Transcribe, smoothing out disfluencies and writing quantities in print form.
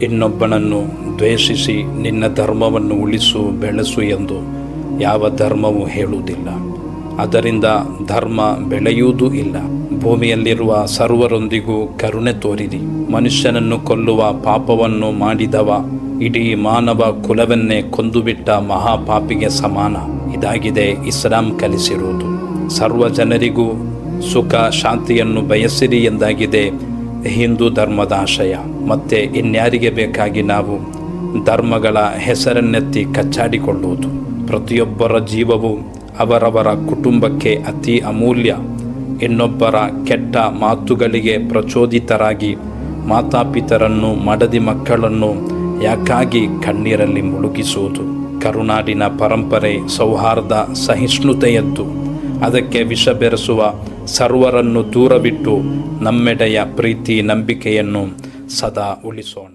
ಇನ್ನೊಬ್ಬನನ್ನು ದ್ವೇಷಿಸಿ ನಿನ್ನ ಧರ್ಮವನ್ನು ಉಳಿಸು ಬೆಳೆಸು ಎಂದು ಯಾವ ಧರ್ಮವೂ ಹೇಳುವುದಿಲ್ಲ. ಅದರಿಂದ ಧರ್ಮ ಬೆಳೆಯುವುದೂ ಇಲ್ಲ. ಭೂಮಿಯಲ್ಲಿರುವ ಸರ್ವರೊಂದಿಗೂ ಕರುಣೆ ತೋರಿರಿ. ಮನುಷ್ಯನನ್ನು ಕೊಲ್ಲುವ ಪಾಪವನ್ನು ಮಾಡಿದವ ಇಡೀ ಮಾನವ ಕುಲವನ್ನೇ ಕೊಂದುಬಿಟ್ಟ ಮಹಾಪಾಪಿಗೆ ಸಮಾನ. ಇದಾಗಿದೆ ಇಸ್ಲಾಂ ಕಲಿಸಿರುವುದು. ಸರ್ವ ಜನರಿಗೂ ಸುಖ ಶಾಂತಿಯನ್ನು ಬಯಸಿರಿ ಎಂದಾಗಿದೆ ಹಿಂದೂ ಧರ್ಮದ ಆಶಯ. ಮತ್ತೆ ಇನ್ಯಾರಿಗೆ ಬೇಕಾಗಿ ನಾವು ಧರ್ಮಗಳ ಹೆಸರನ್ನೆತ್ತಿ ಕಚ್ಚಾಡಿಕೊಳ್ಳುವುದು? ಪ್ರತಿಯೊಬ್ಬರ ಜೀವವು ಅವರವರ ಕುಟುಂಬಕ್ಕೆ ಅತಿ ಅಮೂಲ್ಯ. ಇನ್ನೊಬ್ಬರ ಕೆಟ್ಟ ಮಾತುಗಳಿಗೆ ಪ್ರಚೋದಿತರಾಗಿ ಮಾತಾಪಿತರನ್ನು ಮಡದಿ ಮಕ್ಕಳನ್ನು ಯಾಕಾಗಿ ಕಣ್ಣೀರಲ್ಲಿ ಮುಳುಗಿಸುವುದು? ಕರುನಾಡಿನ ಪರಂಪರೆ ಸೌಹಾರ್ದ ಸಹಿಷ್ಣುತೆಯದ್ದು. ಅದಕ್ಕೆ ವಿಷ ಬೆರೆಸುವ ಸರ್ವರನ್ನು ದೂರವಿಟ್ಟು ನಮ್ಮೆಡೆಯ ಪ್ರೀತಿ ನಂಬಿಕೆಯನ್ನು ಸದಾ ಉಳಿಸೋಣ.